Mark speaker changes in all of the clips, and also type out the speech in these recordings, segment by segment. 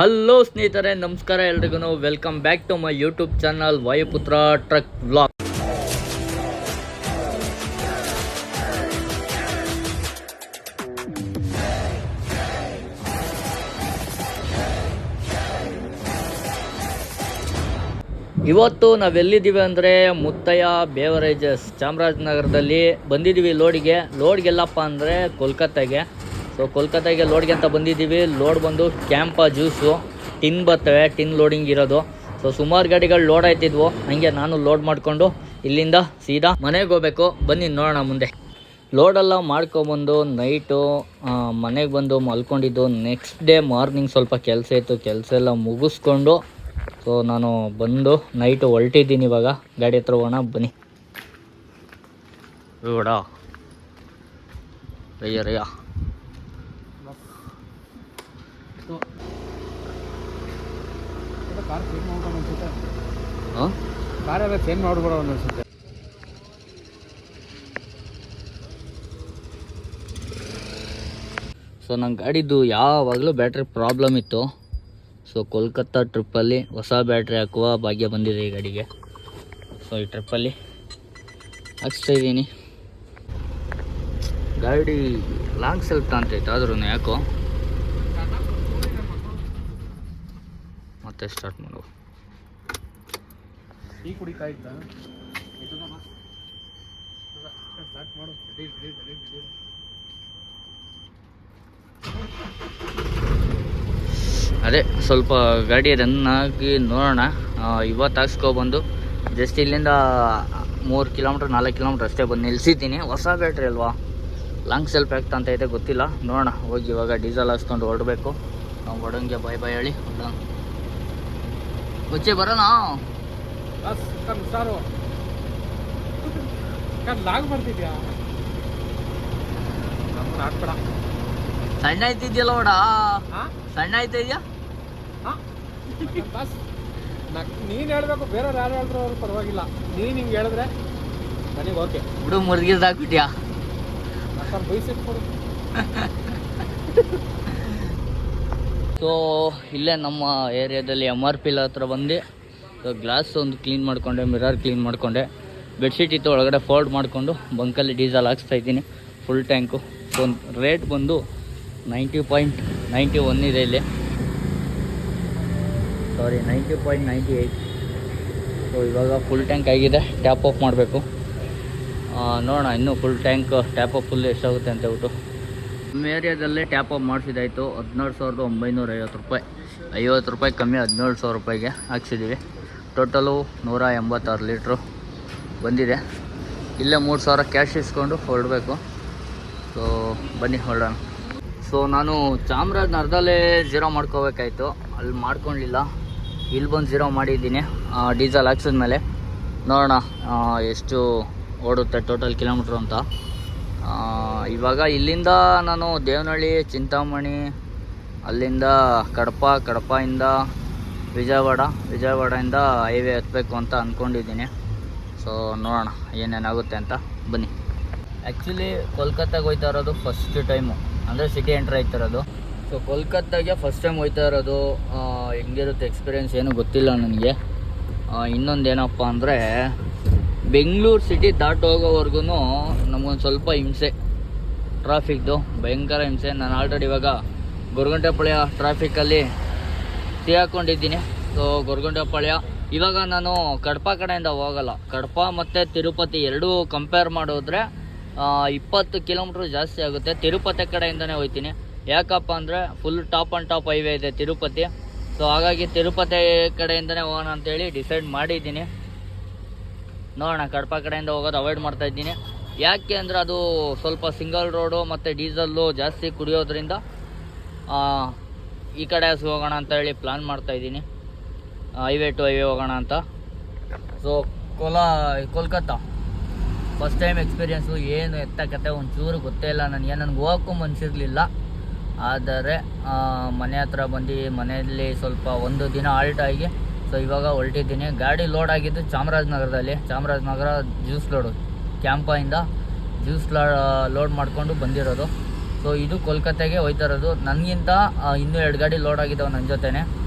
Speaker 1: Hello ಸ್ನೇಹಿತರೆ, ನಮಸ್ಕಾರ ಎಲ್ರಿಗೂ. Welcome back to my YouTube channel Vayuputra truck vlog. ಇವತ್ತು ನಾವೆಲ್ಲಿದ್ದೀವಿ ಅಂದರೆ ಮುತ್ತಯ್ಯ ಬೇವರೇಜಸ್ ಚಾಮರಾಜನಗರದಲ್ಲಿ ಬಂದಿದ್ದೀವಿ ಲೋಡ್ಗೆಲ್ಲಪ್ಪ ಅಂದರೆ ಕೋಲ್ಕತ್ತಾಗೆ. ಸೊ ಕೋಲ್ಕತ್ತಾಗೆ ಲೋಡ್ಗೆ ಅಂತ ಬಂದಿದ್ದೀವಿ. ಲೋಡ್ ಬಂದು ಕ್ಯಾಂಪ ಜ್ಯೂಸು ಟಿನ್ ಬರ್ತವೆ, ಟಿನ್ ಲೋಡಿಂಗ್ ಇರೋದು. ಸೊ ಸುಮಾರು ಗಾಡಿಗಳು ಲೋಡ್ ಆಯ್ತಿದ್ವು. ಹಂಗೆ ನಾನು ಲೋಡ್ ಮಾಡಿಕೊಂಡು ಇಲ್ಲಿಂದ ಸೀದಾ ಮನೆಗೆ ಹೋಗ್ಬೇಕು. ಬನ್ನಿ ನೋಡೋಣ ಮುಂದೆ. ಲೋಡೆಲ್ಲ ಮಾಡ್ಕೊಬಂದು ನೈಟು ಮನೆಗೆ ಬಂದು ಮಲ್ಕೊಂಡಿದ್ದು. ನೆಕ್ಸ್ಟ್ ಡೇ ಮಾರ್ನಿಂಗ್ ಸ್ವಲ್ಪ ಕೆಲಸ ಇತ್ತು, ಕೆಲಸ ಎಲ್ಲ ಮುಗಿಸ್ಕೊಂಡು ಸೊ ನಾನು ಬಂದು ನೈಟು ಹೊರಟಿದ್ದೀನಿ. ಇವಾಗ ಗಾಡಿ ಹತ್ರ ಹೋಗೋಣ ಬನ್ನಿ. ನೋಡ ರಯ್ಯ
Speaker 2: ಸೇಮ್ ನೋಡ್ಬಿಡೋ ಅನ್ಸುತ್ತೆ.
Speaker 1: ಸೊ ನನ್ನ ಗಾಡಿದು ಯಾವಾಗಲೂ ಬ್ಯಾಟ್ರಿ ಪ್ರಾಬ್ಲಮ್ ಇತ್ತು. ಸೊ ಕೋಲ್ಕತ್ತಾ ಟ್ರಿಪ್ಪಲ್ಲಿ ಹೊಸ ಬ್ಯಾಟ್ರಿ ಹಾಕುವ ಭಾಗ್ಯ ಬಂದಿದೆ ಈ ಗಾಡಿಗೆ. ಸೊ ಈ ಟ್ರಿಪ್ಪಲ್ಲಿ ಹಾಕ್ಸ್ತಾಯಿದ್ದೀನಿ. ಗಾಡಿ ಲಾಂಗ್ ಸೆಲ್ಫ್ ಅಂತೈತೆ, ಆದ್ರೂ ಯಾಕೋ ಮತ್ತೆ ಸ್ಟಾರ್ಟ್ ಮಾಡು.
Speaker 2: ಟೀ ಕುಡಿತಾ ಇದ್ದ ಸ್ಟಾರ್ಟ್ ಮಾಡು.
Speaker 1: ಅದೇ ಸ್ವಲ್ಪ ಗಾಡಿ ರನ್ ಆಗಿ ನೋಡೋಣ. ಇವತ್ತು ಹಾಕ್ಸ್ಕೊಬಂದು ಜಸ್ಟ್ ಇಲ್ಲಿಂದ 3 ಕಿಲೋಮೀಟ್ರ್ 4 ಕಿಲೋಮೀಟ್ರ್ ಅಷ್ಟೇ ಬಂದು ನಿಲ್ಲಿಸಿದ್ದೀನಿ. ಹೊಸ ಬ್ಯಾಟ್ರಿ ಅಲ್ವಾ, ಲಾಂಗ್ ಸೆಲ್ಫ್ ಆಗ್ತಾ ಅಂತ ಐತೆ ಗೊತ್ತಿಲ್ಲ, ನೋಡೋಣ. ಹೋಗಿ ಇವಾಗ ಡೀಸೆಲ್ ಹಾಕ್ಸ್ಕೊಂಡು ಹೊರಡಬೇಕು. ನಾವು ಹೊಡಂಗೆ ಬಾಯ್ ಬಾಯ್ ಹೇಳಿ ಮುಚ್ಚೆ ಬರೋಣ.
Speaker 2: ಸಾರು ಲಾಗ್ ಬರ್ತಿದ್ಯಾ? ಹಾಕ್ಬೇಡ.
Speaker 1: ಸಣ್ಣ ಆಯ್ತಿದ್ಯಲ್ಲ ಓಡ, ಸಣ್ಣ ಆಯ್ತಾ ಇದೆಯಾ?
Speaker 2: ನೀನು ಹೇಳ್ಬೇಕು, ಬೇರೆಯವ್ರು ಯಾರು ಹೇಳಿದ್ರು ಅವ್ರು ಪರವಾಗಿಲ್ಲ. ನೀನು ಹಿಂಗೆ ಹೇಳಿದ್ರೆ ನನಗೆ ಓಕೆ
Speaker 1: ಬಿಡು. ಮುರ್ಗಿಸ್ದಾಕ್ಬಿಟ್ಯಾ?
Speaker 2: ಬೈಸಿಟ್ಕೊಡು.
Speaker 1: ಸೊ ಇಲ್ಲೇ ನಮ್ಮ ಏರಿಯಾದಲ್ಲಿ MRP ಹತ್ರ ಬಂದು ಸೊ ಗ್ಲಾಸ್ ಒಂದು ಕ್ಲೀನ್ ಮಾಡಿಕೊಂಡೆ, ಮಿರರ್ ಕ್ಲೀನ್ ಮಾಡಿಕೊಂಡೆ, ಬೆಡ್ಶೀಟ್ ಇತ್ತು ಒಳಗಡೆ ಫೋಲ್ಡ್ ಮಾಡಿಕೊಂಡು ಬಂಕಲ್ಲಿ ಡೀಸೆಲ್ ಹಾಕ್ಸ್ತಾಯಿದ್ದೀನಿ ಫುಲ್ ಟ್ಯಾಂಕು. ಸೊ ರೇಟ್ ಬಂದು 90.91 ಇದೆ ಇಲ್ಲಿ, ಸಾರಿ 90.98. ಸೊ ಇವಾಗ ಫುಲ್ ಟ್ಯಾಂಕ್ ಆಗಿದೆ, ಟ್ಯಾಪ್ ಆಫ್ ಮಾಡಬೇಕು. ನೋಡೋಣ ಇನ್ನೂ full tank tap off full ಎಷ್ಟಾಗುತ್ತೆ ಅಂತ ಹೇಳ್ಬಿಟ್ಟು. ನಮ್ಮ ಏರಿಯಾದಲ್ಲೇ ಟ್ಯಾಪ್ ಆಫ್ ಮಾಡಿಸಿದಾಯಿತು. 17,950 ರೂಪಾಯಿ, 50 ರೂಪಾಯಿ ಕಮ್ಮಿ 17,000 ರೂಪಾಯಿಗೆ ಹಾಕ್ಸಿದ್ದೀವಿ. ಟೋಟಲು 186 ಲೀಟ್ರು ಬಂದಿದೆ. ಇಲ್ಲೇ 3,000 ಕ್ಯಾಶ್ ಇಸ್ಕೊಂಡು ಹೊರಡಬೇಕು. ಸೊ ಬನ್ನಿ ಹೊರಡೋಣ. ಸೊ ನಾನು ಚಾಮರಾಜನಗರದಲ್ಲೇ ಝೀರೋ ಮಾಡ್ಕೋಬೇಕಾಯ್ತು, ಅಲ್ಲಿ ಮಾಡ್ಕೊಳ್ಳಿಲ್ಲ. ಇಲ್ಲಿ ಬಂದು ಝೀರೋ ಮಾಡಿದ್ದೀನಿ ಡೀಸೆಲ್ ಹಾಕ್ಸಿದ್ಮೇಲೆ. ನೋಡೋಣ ಎಷ್ಟು ಓಡುತ್ತೆ ಟೋಟಲ್ ಕಿಲೋಮೀಟ್ರು ಅಂತ. ಇವಾಗ ಇಲ್ಲಿಂದ ನಾನು ದೇವನಹಳ್ಳಿ, ಚಿಂತಾಮಣಿ, ಅಲ್ಲಿಂದ ಕಡಪದಿಂದ ವಿಜಯವಾಡದಿಂದ ಹೈವೇ ಹತ್ತಬೇಕು ಅಂತ ಅಂದ್ಕೊಂಡಿದ್ದೀನಿ. ಸೊ ನೋಡೋಣ ಏನೇನಾಗುತ್ತೆ ಅಂತ ಬನ್ನಿ. ಆ್ಯಕ್ಚುಲಿ ಕೋಲ್ಕತ್ತಾಗೆ ಹೋಗ್ತಾ ಇರೋದು ಫಸ್ಟ್ ಟೈಮು, ಅಂದರೆ ಸಿಟಿ ಎಂಟ್ರ್ ಆಯ್ತಾ ಇರೋದು. ಸೊ ಕೋಲ್ಕತ್ತಾಗೆ ಫಸ್ಟ್ ಟೈಮ್ ಹೋಗ್ತಾ ಇರೋದು. ಹೆಂಗಿರುತ್ತೆ ಎಕ್ಸ್ಪೀರಿಯೆನ್ಸ್ ಏನೂ ಗೊತ್ತಿಲ್ಲ ನನಗೆ. ಇನ್ನೊಂದೇನಪ್ಪ ಅಂದರೆ ಬೆಂಗಳೂರು ಸಿಟಿ ದಾಟೋಗೋವರೆಗೂ ನಮಗೊಂದು ಸ್ವಲ್ಪ ಹಿಂಸೆ, ಟ್ರಾಫಿಕ್ದು ಭಯಂಕರ ಹಿಂಸೆ. ನಾನು ಆಲ್ರೆಡಿ ಇವಾಗ ಗೊರಗುಂಟೆಪಾಳ್ಯ ಟ್ರಾಫಿಕಲ್ಲಿ ಸಿಗಾಕೊಂಡಿದ್ದೀನಿ. ಸೊ ಗೊರಗುಂಟೆಪಾಳ್ಯ ಇವಾಗ ನಾನು ಕಡಪ ಕಡೆಯಿಂದ ಹೋಗಲ್ಲ. ಕಡಪ ಮತ್ತು ತಿರುಪತಿ ಎರಡೂ ಕಂಪೇರ್ ಮಾಡಿದ್ರೆ 20 ಕಿಲೋಮೀಟ್ರ್ ಜಾಸ್ತಿ ಆಗುತ್ತೆ. ತಿರುಪತಿ ಕಡೆಯಿಂದನೇ ಹೋಗ್ತೀನಿ. ಯಾಕಪ್ಪ ಅಂದರೆ full top and top highway ಇದೆ ತಿರುಪತಿ. ಸೊ ಹಾಗಾಗಿ ತಿರುಪತಿ ಕಡೆಯಿಂದನೇ ಹೋಗೋಣ ಅಂತೇಳಿ ಡಿಸೈಡ್ ಮಾಡಿದ್ದೀನಿ. ನೋಡೋಣ, ಕಡಪ ಕಡೆಯಿಂದ ಹೋಗೋದು ಅವಾಯ್ಡ್ ಮಾಡ್ತಾಯಿದ್ದೀನಿ. ಯಾಕೆ ಅಂದರೆ ಅದು ಸ್ವಲ್ಪ ಸಿಂಗಲ್ ರೋಡು ಮತ್ತು ಡೀಸಲ್ಲು ಜಾಸ್ತಿ ಕುಡಿಯೋದ್ರಿಂದ ಈ ಕಡೆ ಹೋಗೋಣ ಅಂತ ಹೇಳಿ ಪ್ಲ್ಯಾನ್ ಮಾಡ್ತಾಯಿದ್ದೀನಿ. ಹೈವೇ ಟು ಹೈವೇ ಹೋಗೋಣ ಅಂತ. So Kolkata first time experience. ಏನು ಎತ್ತ ಕತೆ ಒಂಚೂರು ಗೊತ್ತೇ ಇಲ್ಲ ನನಗೆ. ನನಗೆ ಹೋಗೋಕ್ಕೂ ಮನಸ್ಸಿರಲಿಲ್ಲ. ಆದರೆ ಮನೆ ಹತ್ರ ಬಂದು ಮನೆಯಲ್ಲಿ ಸ್ವಲ್ಪ ಒಂದು ದಿನ ಆಲ್ಟ್ ಆಗಿ ಸೊ ಇವಾಗ ಹೊರಟಿದ್ದೀನಿ. ಗಾಡಿ ಲೋಡ್ ಆಗಿದ್ದು ಚಾಮರಾಜನಗರ ಜ್ಯೂಸ್ ಲೋಡು, ಕ್ಯಾಂಪಿಂದ ಜ್ಯೂಸ್ ಲೋಡ್ ಮಾಡಿಕೊಂಡು ಬಂದಿರೋದು. ಸೊ ಸೊ ಇದು ಕೋಲ್ಕತ್ತಾಗೆ ಹೋಯ್ತಾ ಇರೋದು. ನನಗಿಂತ ಇನ್ನೂ 2 ಗಾಡಿ ಲೋಡ್ ಆಗಿದ್ದಾವೆ ನನ್ನ ಜೊತೆನೆ.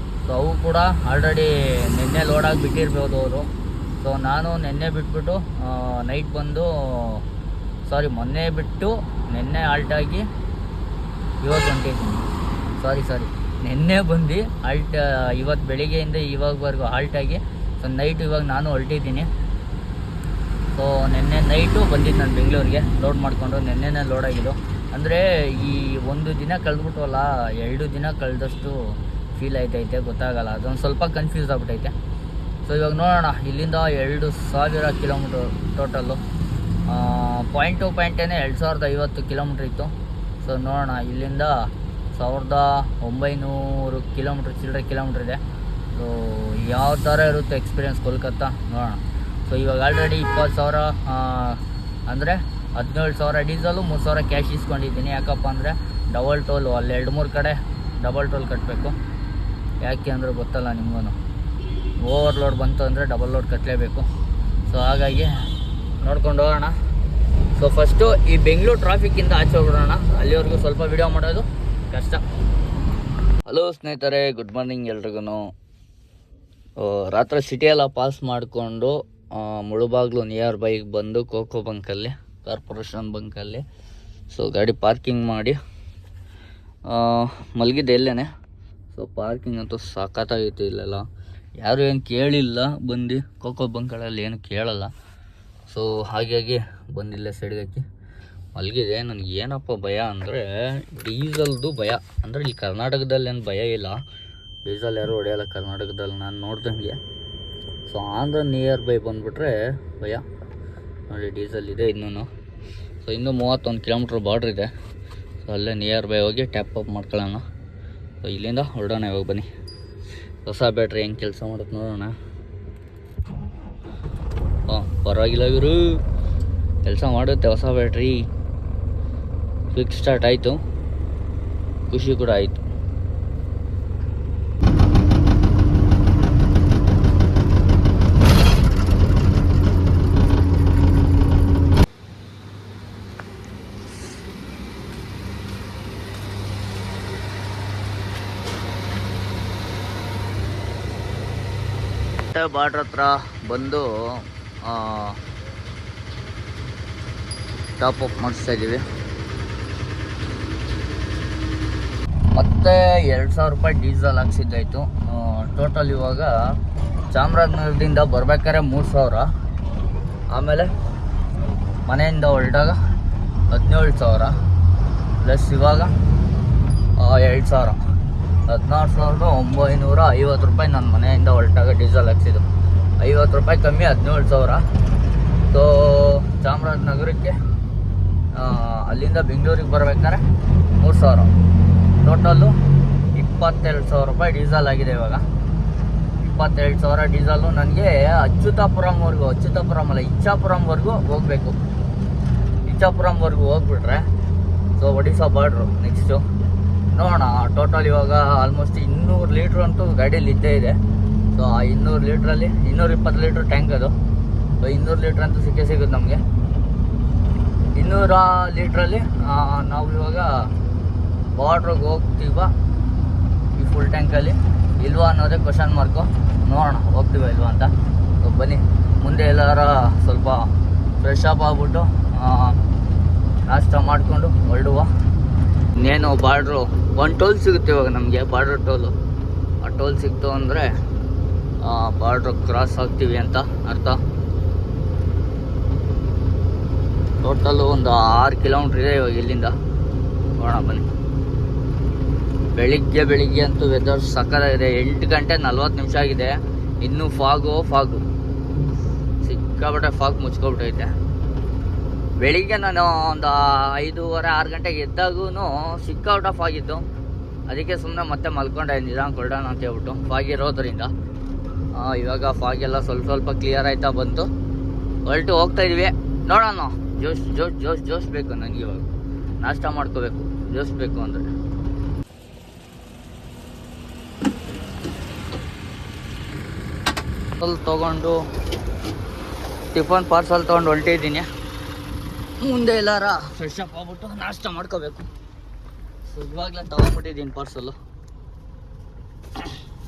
Speaker 1: ಸೊ ಅವು ಕೂಡ ಆಲ್ರೆಡಿ ನಿನ್ನೆ ಲೋಡ್ ಆಗಿ ಬಿಟ್ಟಿರ್ಬೋದು ಅವರು. ಸೊ ನಾನು ನಿನ್ನೆ ಬಿಟ್ಬಿಟ್ಟು ನೈಟ್ ಬಂದು ಮೊನ್ನೆ ಬಿಟ್ಟು ನಿನ್ನೆ ಆಲ್ಟಾಗಿ ಇವತ್ತು ಹೊಂಟಿದ್ದೀನಿ. ಸಾರಿ ನಿನ್ನೆ ಬಂದು ಇವತ್ತು ಬೆಳಿಗ್ಗೆಯಿಂದ ಇವಾಗವರೆಗೂ ಆಲ್ಟಾಗಿ. ಸೊ ನೈಟ್ ಇವಾಗ ನಾನು ಹೊರಟಿದ್ದೀನಿ. ಸೊ ನಿನ್ನೆ ನೈಟು ಬಂದಿದ್ದು ನಾನು ಬೆಂಗಳೂರಿಗೆ ಲೋಡ್ ಮಾಡಿಕೊಂಡು. ನಿನ್ನೆನೇ ಲೋಡ್ ಆಗಿದ್ದು. ಅಂದರೆ ಈ 1 ದಿನ ಕಳೆದ್ಬಿಟ್ಟವಲ್ಲ, 2 ದಿನ ಕಳೆದಷ್ಟು ಫೀಲ್ ಆಯ್ತೈತೆ, ಗೊತ್ತಾಗಲ್ಲ. ಅದೊಂದು ಸ್ವಲ್ಪ ಕನ್ಫ್ಯೂಸ್ ಆಗ್ಬಿಟ್ಟೈತೆ. ಸೊ ಇವಾಗ ನೋಡೋಣ. ಇಲ್ಲಿಂದ 2000 ಕಿಲೋಮೀಟ್ರ್ ಟೋಟಲ್ಲು. ಪಾಯಿಂಟ್ ಟು ಪಾಯಿಂಟೇನೆ 2050 ಕಿಲೋಮೀಟ್ರ್ ಇತ್ತು. ಸೊ ನೋಡೋಣ, ಇಲ್ಲಿಂದ 1900 ಕಿಲೋಮೀಟ್ರ್ ಇದೆ. ಸೊ ಯಾವ ಥರ ಇರುತ್ತೆ ಎಕ್ಸ್ಪೀರಿಯನ್ಸ್ ಕೋಲ್ಕತ್ತಾ ನೋಡೋಣ. ಸೊ ಇವಾಗ ಆಲ್ರೆಡಿ 20,000 ಅಂದರೆ 17,000 ಡೀಸಲು, 3,000 ಕ್ಯಾಶ್ ಇಸ್ಕೊಂಡಿದ್ದೀನಿ. ಯಾಕಪ್ಪ ಅಂದರೆ ಡಬಲ್ ಟೋಲು ಅಲ್ಲಿ 2-3 ಕಡೆ ಡಬಲ್ ಟೋಲ್ ಕಟ್ಟಬೇಕು. ಯಾಕೆ ಅಂದರೆ ಗೊತ್ತಲ್ಲ ನಿಮಗೂ, ಓವರ್ಲೋಡ್ ಬಂತು ಅಂದರೆ ಡಬಲ್ ಲೋಡ್ ಕಟ್ಟಲೇಬೇಕು. ಸೊ ಹಾಗಾಗಿ ನೋಡ್ಕೊಂಡು ಹೋಗೋಣ. ಸೊ ಫಸ್ಟು ಈ ಬೆಂಗಳೂರು ಟ್ರಾಫಿಕ್ಕಿಂದ ಆಚೆ ಹೋಗ್ಬಿಡೋಣ. ಅಲ್ಲಿವರೆಗೂ ಸ್ವಲ್ಪ ವಿಡಿಯೋ ಮಾಡೋದು ಕಷ್ಟ. ಹಲೋ ಸ್ನೇಹಿತರೆ, ಗುಡ್ ಮಾರ್ನಿಂಗ್ ಎಲ್ರಿಗೂ. ರಾತ್ರಿ ಸಿಟಿಯೆಲ್ಲ ಪಾಸ್ ಮಾಡಿಕೊಂಡು ಮುಳುಬಾಗ್ಲು ನಿಯರ್ ಬೈಗೆ ಬಂದು ಕೋಕೋ ಬಂಕಲ್ಲಿ, ಕಾರ್ಪೊರೇಷನ್ ಬಂಕಲ್ಲಿ ಸೊ ಗಾಡಿ ಪಾರ್ಕಿಂಗ್ ಮಾಡಿ ಮಲಗಿದ್ದೆ ಎಲ್ಲೇ. ಸೊ ಪಾರ್ಕಿಂಗ್ ಅಂತೂ ಸಖತ್ತಾಗಿತ್ತು. ಇಲ್ಲೆಲ್ಲ ಯಾರು ಏನು ಕೇಳಿಲ್ಲ. ಬಂದು ಕೋಕೋ ಬಂಕ್ಗಳಲ್ಲಿ ಏನು ಕೇಳಲ್ಲ. ಸೊ ಹಾಗಾಗಿ ಬಂದಿಲ್ಲ ಸೈಡ್ಗೆ ಹಾಕಿ ಮಲಗಿದೆ. ನನಗೆ ಏನಪ್ಪ ಭಯ ಅಂದರೆ ಡೀಸಲ್ದು ಭಯ. ಅಂದರೆ ಇಲ್ಲಿ ಕರ್ನಾಟಕದಲ್ಲಿ ಏನು ಭಯ ಇಲ್ಲ, ಡೀಸೆಲ್ ಯಾರು ಹೊಡೆಯಲ್ಲ ಕರ್ನಾಟಕದಲ್ಲಿ ನಾನು ನೋಡ್ದಂಗೆ. ಸೊ ಆಂಧ್ರ ನಿಯರ್ ಬೈ ಬಂದುಬಿಟ್ರೆ ಭಯ. ನೋಡಿ ಡೀಸೆಲ್ ಇದೆ ಇನ್ನೂ. ಸೊ ಇನ್ನೂ 31 ಕಿಲೋಮೀಟ್ರ್ ಬಾರ್ಡ್ರ್ ಇದೆ. ಸೊ ಅಲ್ಲೇ ನಿಯರ್ ಬೈ ಹೋಗಿ ಟ್ಯಾಪ್ ಅಪ್ ಮಾಡ್ಕೊಳ್ಳೋಣ. ಸೊ ಇಲ್ಲಿಂದ ಹೊರಡೋಣ. ಇವಾಗ ಬನ್ನಿ, ಹೊಸ ಬ್ಯಾಟ್ರಿ ಹೆಂಗೆ ಕೆಲಸ ಮಾಡುತ್ತೆ ನೋಡೋಣ. ಪರವಾಗಿಲ್ಲ ಇವರು ಕೆಲಸ ಮಾಡುತ್ತೆ ಹೊಸ ಬ್ಯಾಟ್ರಿ. ಕ್ವಿಕ್ ಸ್ಟಾರ್ಟ್ ಆಯಿತು, ಖುಷಿ ಕೂಡ ಆಯಿತು. ಬಾರ್ಡ್ರ್ ಹತ್ರ ಬಂದು ಟಾಪ್ ಅಪ್ ಮಾಡಿಸ್ತಾ ಇದ್ದೀವಿ. ಮತ್ತೆ 2,000 ರೂಪಾಯಿ ಡೀಸೆಲ್ ಹಾಕ್ಸಿದ್ದಾಯಿತು. ಟೋಟಲ್ ಇವಾಗ ಚಾಮರಾಜನಗರದಿಂದ ಬರ್ಬೇಕಾದ್ರೆ 3,000, ಆಮೇಲೆ ಮನೆಯಿಂದ ಹೊರಟಾಗ 17,000 ಪ್ಲಸ್ ಇವಾಗ 2,000, 16,950 ರೂಪಾಯಿ ನನ್ನ ಮನೆಯಿಂದ ಹೊರಟಾಗ ಡೀಸೆಲ್ ಹಾಕ್ಸಿದ್ದು. 50 ರೂಪಾಯಿ ಕಮ್ಮಿ 17,000. ಸೊ ಚಾಮರಾಜನಗರಕ್ಕೆ ಅಲ್ಲಿಂದ ಬೆಂಗಳೂರಿಗೆ ಬರ್ಬೇಕಾದ್ರೆ 3,000. ಟೋಟಲ್ಲು 22,000 ರೂಪಾಯಿ ಡೀಸೆಲ್ ಆಗಿದೆ ಇವಾಗ. 22,000 ಡೀಸೆಲ್ಲು ನನಗೆ ಅಚ್ಯುತಾಪುರಂ ಅಲ್ಲ, ಇಚ್ಛಾಪುರಂವರೆಗೂ ಹೋಗಬೇಕು. ಇಚ್ಛಾಪುರಂವರೆಗೂ ಹೋಗ್ಬಿಟ್ರೆ ಸೊ ಒಡಿಶಾ ಬಾರ್ಡ್ರು ನೆಕ್ಸ್ಟು ನೋಡೋಣ. ಟೋಟಲ್ ಇವಾಗ ಆಲ್ಮೋಸ್ಟ್ 200 ಲೀಟ್ರ್ ಅಂತೂ ಗಾಡೀಲಿ ಇದ್ದೇ ಇದೆ. ಸೊ ಆ 200 ಲೀಟ್ರಲ್ಲಿ 220 ಲೀಟ್ರ್ ಟ್ಯಾಂಕ್ ಅದು. ಸೊ 200 ಲೀಟ್ರ್ ಅಂತೂ ಸಿಗುತ್ತೆ ನಮಗೆ. 200 ಲೀಟ್ರಲ್ಲಿ ನಾವು ಇವಾಗ ಬಾರ್ಡ್ರಿಗೆ ಹೋಗ್ತೀವ ಈ ಫುಲ್ ಟ್ಯಾಂಕಲ್ಲಿ ಇಲ್ವಾ ಅನ್ನೋದೇ ಕ್ವಶನ್ ಮಾರ್ಕು. ನೋಡೋಣ ಹೋಗ್ತೀವ ಇಲ್ವಾ ಅಂತ. ಸೊ ಬನ್ನಿ ಮುಂದೆ ಎಲ್ಲಾರ ಸ್ವಲ್ಪ ಫ್ರೆಶ್ ಅಪ್ ಆಗ್ಬಿಟ್ಟು ನಾಷ್ಟ ಮಾಡಿಕೊಂಡು ಹೊರಡುವ. ಇನ್ನೇನು ಬಾರ್ಡ್ರು 1 ಟೋಲ್ ಸಿಗುತ್ತೆ ಇವಾಗ ನಮಗೆ, ಬಾರ್ಡ್ರ್ ಟೋಲು. ಆ ಟೋಲ್ ಸಿಕ್ತು ಅಂದರೆ ಬಾರ್ಡ್ರ್ ಕ್ರಾಸ್ ಆಗ್ತೀವಿ ಅಂತ ಅರ್ಥ. ಟೋಟಲು ಒಂದು 6 ಕಿಲೋಮೀಟ್ರ್ ಇದೆ ಇವಾಗ ಇಲ್ಲಿಂದ. ನೋಡೋಣ ಬನ್ನಿ. ಬೆಳಿಗ್ಗೆ ಅಂತೂ ವೆದರ್ ಸಕ್ಕತ್ತಾಗಿದೆ. 8 ಗಂಟೆ 40 ನಿಮಿಷ ಆಗಿದೆ. ಇನ್ನೂ ಫಾಗು ಸಿಕ್ಕಾಬಿಟ್ಟೆ ಫಾಗ್ ಮುಚ್ಕೊಬಿಟ್ಟೈತೆ. ಬೆಳಿಗ್ಗೆ ನಾನು ಒಂದು 5:30-6 ಗಂಟೆಗೆ ಎದ್ದಾಗೂ ಸಿಕ್ಕಾಬಿಟ್ಟೆ ಫಾಗಿತ್ತು. ಅದಕ್ಕೆ ಸುಮ್ಮನೆ ಮತ್ತೆ ಮಲ್ಕೊಂಡೆ ನಿಧಾನ ಕೊಡೋಣ ಅಂತ ಹೇಳ್ಬಿಟ್ಟು, ಫಾಗಿರೋದ್ರಿಂದ. ಇವಾಗ ಫಾಗೆಲ್ಲ ಸ್ವಲ್ಪ ಕ್ಲಿಯರ್ ಆಯ್ತಾ ಬಂತು. ಹೊರಟು ಹೋಗ್ತಾ ಇದೀವಿ. ನೋಡೋಣ. ಜೋಶ್ ಬೇಕು ನನಗೆ. ಇವಾಗ ನಾಷ್ಟ ಮಾಡ್ಕೋಬೇಕು, ಜೋಶ್ ಬೇಕು ಅಂದರೆ. ತೊಗೊಂಡು ಟಿಫನ್ ಪಾರ್ಸಲ್ ತೊಗೊಂಡು ಹೊರಟಿದ್ದೀನಿ. ಮುಂದೆ ಎಲ್ಲಾರ ಫ್ರೆಶ್ ಅಪ್ ಆಗ್ಬಿಟ್ಟು ನಾಷ್ಟ ಮಾಡ್ಕೋಬೇಕು. ಸೊ ಇವಾಗಲೇ ತೊಗೊಂಡ್ಬಿಟ್ಟಿದ್ದೀನಿ ಪಾರ್ಸಲ್ಲು.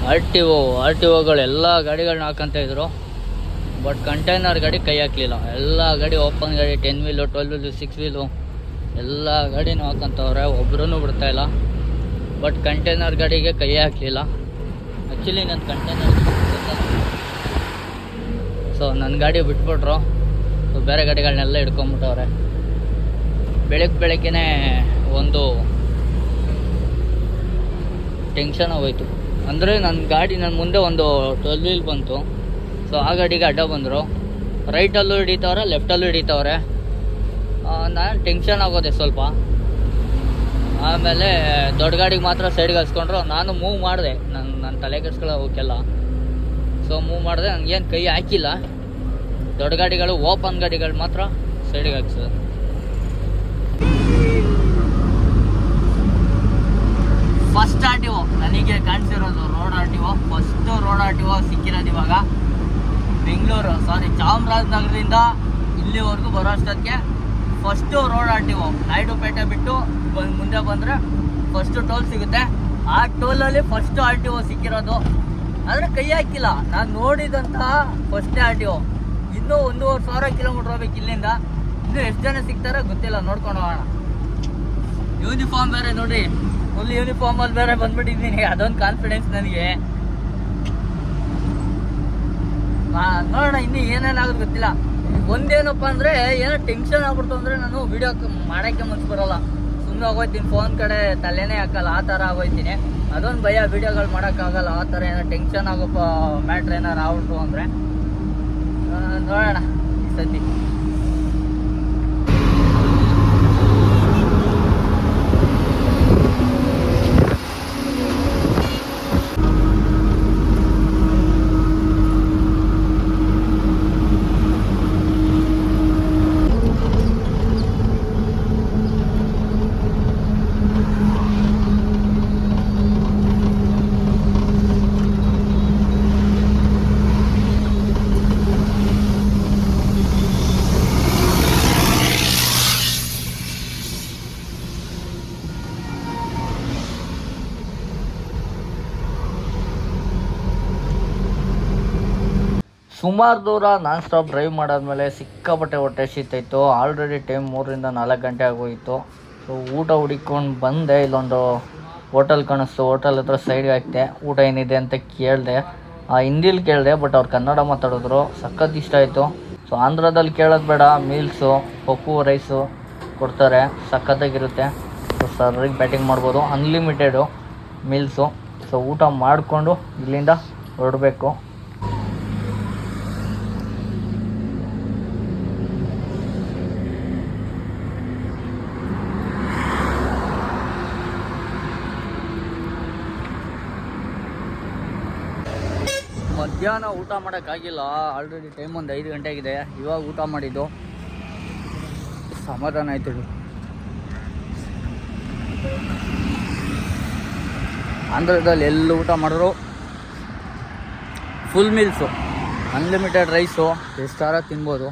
Speaker 1: ಆರ್ ಟಿ ಒಗಳು ಎಲ್ಲ ಗಾಡಿಗಳನ್ನ ಹಾಕಂತ ಇದ್ರು, ಬಟ್ ಕಂಟೈನರ್ ಗಾಡಿ ಕೈ ಹಾಕಲಿಲ್ಲ. ಎಲ್ಲ ಗಾಡಿ ಓಪನ್ ಗಾಡಿ 10 ವೀಲು 12 ವೀಲು 6 ವೀಲು ಎಲ್ಲ ಗಾಡಿನೂ ಹಾಕಂತವ್ರೆ, ಒಬ್ರೂ ಬಿಡ್ತಾಯಿಲ್ಲ. ಬಟ್ ಕಂಟೈನರ್ ಗಾಡಿಗೆ ಕೈ ಹಾಕಲಿಲ್ಲ. ಆ್ಯಕ್ಚುಲಿ ನನ್ನ ಕಂಟೈನರ್ ಸೊ ನನ್ನ ಗಾಡಿ ಬಿಟ್ಬಿಟ್ರು. ಸೊ ಬೇರೆ ಗಾಡಿಗಳನ್ನೆಲ್ಲ ಹಿಡ್ಕೊಂಬಿಟ್ಟವ್ರೆ. ಬೆಳಗ್ಗೆ ಒಂದು ಟೆನ್ಷನ್ ಆಗೋಯ್ತು. ಅಂದರೆ ನನ್ನ ಮುಂದೆ ಒಂದು 12 ವೀಲ್ ಬಂತು. ಸೊ ಆ ಗಾಡಿಗೆ ಅಡ್ಡ ಬಂದರು. ರೈಟಲ್ಲೂ ಹಿಡಿತವ್ರೆ, ಲೆಫ್ಟಲ್ಲೂ ಹಿಡಿತವ್ರೆ. ನಾನು ಟೆನ್ಷನ್ ಆಗೋದೆ ಸ್ವಲ್ಪ. ಆಮೇಲೆ ದೊಡ್ಡ ಗಾಡಿಗೆ ಮಾತ್ರ ಸೈಡ್ಗೆ ಹಚ್ಕೊಂಡ್ರು. ನಾನು ಮೂವ್ ಮಾಡಿದೆ, ನನ್ನ ತಲೆ ಕೆಡ್ಸ್ಕೊಳ್ಳೋ ಹೋಗಕ್ಕೆಲ್ಲ. ಸೊ ಮೂವ್ ಮಾಡಿದೆ, ನನಗೇನು ಕೈ ಹಾಕಿಲ್ಲ. ದೊಡ್ಡ ಗಾಡಿಗಳು ಓಪನ್ ಗಾಡಿಗಳು ಮಾತ್ರ ಸೈಡ್ಗೆ ಹಾಕ್ಸೋದು. ಫಸ್ಟ್ ಆರ್ ಟಿ ಒ ನನಗೆ ಕಾಣಿಸಿರೋದು road R T O. First road R T O ಸಿಕ್ಕಿರೋದು ಇವಾಗ ಚಾಮರಾಜನಗರದಿಂದ ಇಲ್ಲಿವರೆಗೂ ಬರೋ ಅಷ್ಟೊತ್ತಿಗೆ first road R T O. Naidupeta ಬಿಟ್ಟು ಮುಂದೆ ಬಂದರೆ ಫಸ್ಟು ಟೋಲ್ ಸಿಗುತ್ತೆ. ಆ ಟೋಲಲ್ಲಿ ಫಸ್ಟು ಆರ್ ಟಿ ಒ ಸಿಕ್ಕಿರೋದು. ಆದರೆ ಕೈ ಹಾಕಿಲ್ಲ. ನಾನು ನೋಡಿದಂತಹ ಫಸ್ಟೇ ಆರ್ ಟಿ ಒ. ಇನ್ನೂ 1,500 ಕಿಲೋಮೀಟ್ರ್ ಹೋಗ್ಬೇಕು ಇಲ್ಲಿಂದ. ಇನ್ನೂ ಎಷ್ಟು ಜನ ಸಿಗ್ತಾರೋ ಗೊತ್ತಿಲ್ಲ, ನೋಡ್ಕೊಂಡು ಹೋಗೋಣ. ಯೂನಿಫಾರ್ಮ್ ಬೇರೆ ನೋಡಿ, ಫುಲ್ ಯೂನಿಫಾರ್ಮಲ್ಲಿ ಬೇರೆ ಬಂದ್ಬಿಟ್ಟಿದ್ದೀನಿ. ಅದೊಂದು ಕಾನ್ಫಿಡೆನ್ಸ್ ನನಗೆ. ನೋಡೋಣ ಇನ್ನೂ ಏನೇನಾಗೋದು ಗೊತ್ತಿಲ್ಲ. ಒಂದೇನಪ್ಪ ಅಂದರೆ ಏನೋ ಟೆನ್ಷನ್ ಆಗ್ಬಿಡ್ತು ಅಂದರೆ ನಾನು ವೀಡಿಯೋ ಮಾಡೋಕ್ಕೆ ಮನ್ಸು ಬರೋಲ್ಲ. ಸುಮ್ಮನೆ ಹೋಗ್ತೀನಿ, ಫೋನ್ ಕಡೆ ತಲೆನೇ ಹಾಕಲ್ಲ, ಆ ಥರ ಆಗೋಯ್ತೀನಿ. ಅದೊಂದು ಭಯ, ವೀಡಿಯೋಗಳು ಮಾಡೋಕ್ಕಾಗಲ್ಲ. ಆ ಥರ ಏನೋ ಟೆನ್ಷನ್ ಆಗೋ ಮ್ಯಾಟ್ರ್ ಏನಾರು ಆಗ್ಬಿಟ್ರು ಅಂದರೆ ನೋಡೋಣ ಈ ಸತಿ. ಸುಮಾರು ದೂರ ನಾನ್ ಸ್ಟಾಪ್ ಡ್ರೈವ್ ಮಾಡಾದ್ಮೇಲೆ ಸಿಕ್ಕಾಪಟ್ಟೆ ಹೊಟ್ಟೆ ಶೀತಾಯಿತು. ಆಲ್ರೆಡಿ ಟೈಮ್ 3 ರಿಂದ 4 ಗಂಟೆ ಆಗೋಯಿತು. ಸೊ ಊಟ ಹುಡಿಕೊಂಡು ಬಂದೆ. ಇಲ್ಲೊಂದು ಹೋಟೆಲ್ ಕಾಣಿಸ್ತು, ಹೋಟೆಲ್ ಹತ್ರ ಸೈಡ್ಗೆ ಹಾಕ್ತೆ. ಊಟ ಏನಿದೆ ಅಂತ ಕೇಳಿದೆ, ಹಿಂದಿಲಿ ಕೇಳಿದೆ, ಬಟ್ ಅವ್ರು ಕನ್ನಡ ಮಾತಾಡಿದ್ರು. ಸಖತ್ ಇಷ್ಟ ಆಯಿತು. ಸೊ ಆಂಧ್ರದಲ್ಲಿ ಕೇಳೋದು ಬೇಡ, ಮೀಲ್ಸು ಪಪ್ಪು ರೈಸು ಕೊಡ್ತಾರೆ, ಸಖತ್ತಾಗಿರುತ್ತೆ. ಸೊ ಸರ್ರಿಗೆ ಬ್ಯಾಟಿಂಗ್ ಮಾಡ್ಬೋದು, ಅನ್ಲಿಮಿಟೆಡು ಮೀಲ್ಸು. ಸೊ ಊಟ ಮಾಡಿಕೊಂಡು ಇಲ್ಲಿಂದ ಹೊರಡಬೇಕು. ಮಧ್ಯಾಹ್ನ ಊಟ ಮಾಡೋಕ್ಕಾಗಿಲ್ಲ. ಆಲ್ರೆಡಿ ಟೈಮ್ ಒಂದು 5 ಗಂಟೆ ಆಗಿದೆ. ಇವಾಗ ಊಟ ಮಾಡಿದ್ದು, ಸಮಾಧಾನ ಆಯ್ತು. ಆಂಧ್ರದಲ್ಲಿ ಎಲ್ಲ ಊಟ ಮಾಡಿದ್ರು ಫುಲ್ ಮೀಲ್ಸು, ಅನ್ಲಿಮಿಟೆಡ್ ರೈಸು, ಎಷ್ಟಾರ ತಿನ್ಬೋದು.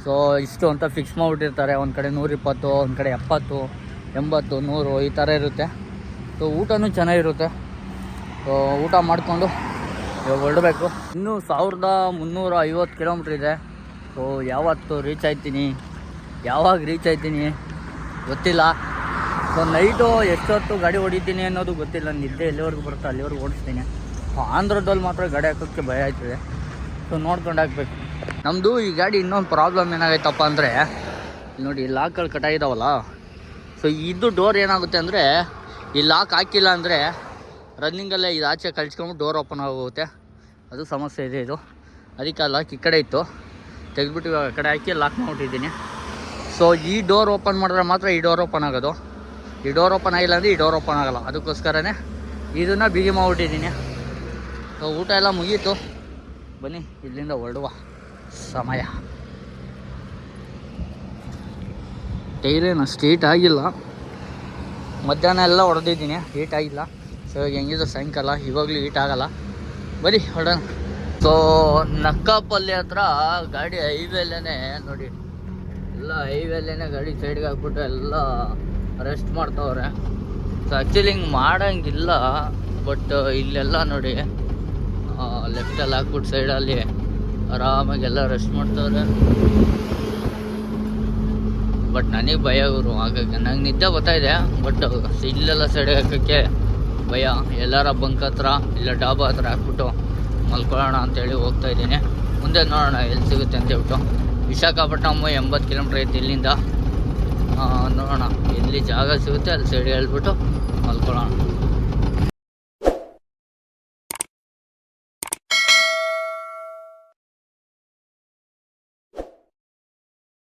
Speaker 1: ಸೊ ಇಷ್ಟು ಅಂತ ಫಿಕ್ಸ್ ಮಾಡಿಬಿಟ್ಟಿರ್ತಾರೆ. ಒಂದು ಕಡೆ 120, ಒಂದು ಕಡೆ 70, 80, 100 ಈ ಥರ ಇರುತ್ತೆ. ಸೊ ಊಟನೂ ಚೆನ್ನಾಗಿರುತ್ತೆ. ಸೊ ಊಟ ಮಾಡಿಕೊಂಡು ಇವಾಗ ಹೊರಡಬೇಕು. ಇನ್ನೂ 1350 ಕಿಲೋಮೀಟ್ರ್ ಇದೆ. ಸೊ ಯಾವತ್ತು ಯಾವಾಗ ರೀಚ್ ಆಯ್ತೀನಿ ಗೊತ್ತಿಲ್ಲ. ಸೊ ನೈಟು ಎಷ್ಟೊತ್ತು ಗಾಡಿ ಹೊಡಿತೀನಿ ಅನ್ನೋದು ಗೊತ್ತಿಲ್ಲ. ನಿದ್ದೆ ಎಲ್ಲಿವರೆಗೂ ಬರುತ್ತೋ ಅಲ್ಲಿವರೆಗೂ ಓಡಿಸ್ತೀನಿ. ಆಂಧ್ರದಲ್ಲಿ ಮಾತ್ರ ಗಾಡಿ ಹಾಕೋಕ್ಕೆ ಭಯ ಆಯ್ತದೆ. ಸೊ ನೋಡ್ಕೊಂಡು ಹಾಕ್ಬೇಕು. ನಮ್ಮದು ಈ ಗಾಡಿ ಇನ್ನೊಂದು ಪ್ರಾಬ್ಲಮ್ ಏನಾಗೈತಪ್ಪ ಅಂದರೆ, ನೋಡಿ ಈ ಲಾಕ್ಗಳು ಕಟ್ಟಾಗಿದ್ದಾವಲ್ಲ. ಸೊ ಇದು ಡೋರ್ ಏನಾಗುತ್ತೆ ಅಂದರೆ, ಈ ಲಾಕ್ ಹಾಕಿಲ್ಲ ಅಂದರೆ ರನ್ನಿಂಗಲ್ಲೇ ಇದು ಆಚೆ ಕಳ್ಸ್ಕೊಂಬಿಟ್ಟು ಡೋರ್ ಓಪನ್ ಆಗೋಗುತ್ತೆ. ಅದು ಸಮಸ್ಯೆ ಇದೆ ಇದು. ಅದಕ್ಕೆ ಆ ಲಾಕ್ ಈ ಕಡೆ ಇತ್ತು, ತೆಗೆದ್ಬಿಟ್ಟು ಇವಾಗ ಆ ಕಡೆ ಹಾಕಿ ಲಾಕ್ ಮಾಡಿಬಿಟ್ಟಿದ್ದೀನಿ. ಸೊ ಈ ಡೋರ್ ಓಪನ್ ಮಾಡಿದ್ರೆ ಮಾತ್ರ ಈ ಡೋರ್ ಓಪನ್ ಆಗೋದು. ಈ ಡೋರ್ ಓಪನ್ ಆಗಿಲ್ಲ ಅಂದರೆ ಈ ಡೋರ್ ಓಪನ್ ಆಗೋಲ್ಲ. ಅದಕ್ಕೋಸ್ಕರನೇ ಇದನ್ನು ಬಿಗಿ ಮಾಡಿಬಿಟ್ಟಿದ್ದೀನಿ. ಸೊ ಊಟ ಎಲ್ಲ ಮುಗೀತು, ಬನ್ನಿ ಇಲ್ಲಿಂದ ಹೊರಡುವ ಸಮಯ. ಟೈರೇನು ಅಷ್ಟು ಹೀಟ್ ಆಗಿಲ್ಲ, ಮಧ್ಯಾಹ್ನ ಎಲ್ಲ ಹೊಡೆದಿದ್ದೀನಿ, ಹೀಟ್ ಆಗಿಲ್ಲ. ಸೊ ಇವಾಗ ಹೆಂಗಿದ್ರು ಸಾಯಂಕಾಲ, ಇವಾಗಲೂ ಹೀಟ್ ಆಗೋಲ್ಲ. ಬರೀ ಹೊರಡೋಣ. ಸೊ ನಕ್ಕಪಲ್ಲಿ ಹತ್ರ ಗಾಡಿ ಹೈವೇಲೇನೆ ನೋಡಿ, ಎಲ್ಲ ಹೈವೇಲೇನೆ ಗಾಡಿ ಸೈಡ್ಗೆ ಹಾಕ್ಬಿಟ್ಟು ಎಲ್ಲ ರೆಸ್ಟ್ ಮಾಡ್ತಾವ್ರೆ. ಸೊ ಆ್ಯಕ್ಚುಲಿ ಹಿಂಗೆ ಮಾಡೋಂಗಿಲ್ಲ, ಬಟ್ ಇಲ್ಲೆಲ್ಲ ನೋಡಿ ಲೆಫ್ಟಲ್ಲಿ ಹಾಕ್ಬಿಟ್ಟು ಸೈಡಲ್ಲಿ ಆರಾಮಾಗಿ ಎಲ್ಲ ರೆಸ್ಟ್ ಮಾಡ್ತಾವ್ರೆ. ಬಟ್ ನನಗೆ ಭಯ ಇವರು, ಹಾಗಾಗಿ ನಂಗೆ ನಿದ್ದೆ ಗೊತ್ತಾಯಿದೆ, ಬಟ್ ಇಲ್ಲೆಲ್ಲ ಸೈಡಿಗೆ ಹಾಕೋಕ್ಕೆ ಭಯ. ಎಲ್ಲರ ಬಂಕ್ ಹತ್ರ ಇಲ್ಲ ಡಾಬಾ ಹತ್ರ ಹಾಕ್ಬಿಟ್ಟು ಮಲ್ಕೊಳ್ಳೋಣ ಅಂತೇಳಿ ಹೋಗ್ತಾ ಇದ್ದೀನಿ. ಮುಂದೆ ನೋಡೋಣ ಎಲ್ಲಿ ಸಿಗುತ್ತೆ ಅಂತ ಹೇಳ್ಬಿಟ್ಟು. ವಿಶಾಖಪಟ್ಟಣಮ್ 80 ಕಿಲೋಮೀಟ್ರ್ ಐತಿ ಇಲ್ಲಿಂದ. ನೋಡೋಣ ಎಲ್ಲಿ ಜಾಗ ಸಿಗುತ್ತೆ ಅಲ್ಲಿ ಸೈಡ್ ಹೇಳ್ಬಿಟ್ಟು ಮಲ್ಕೊಳ್ಳೋಣ.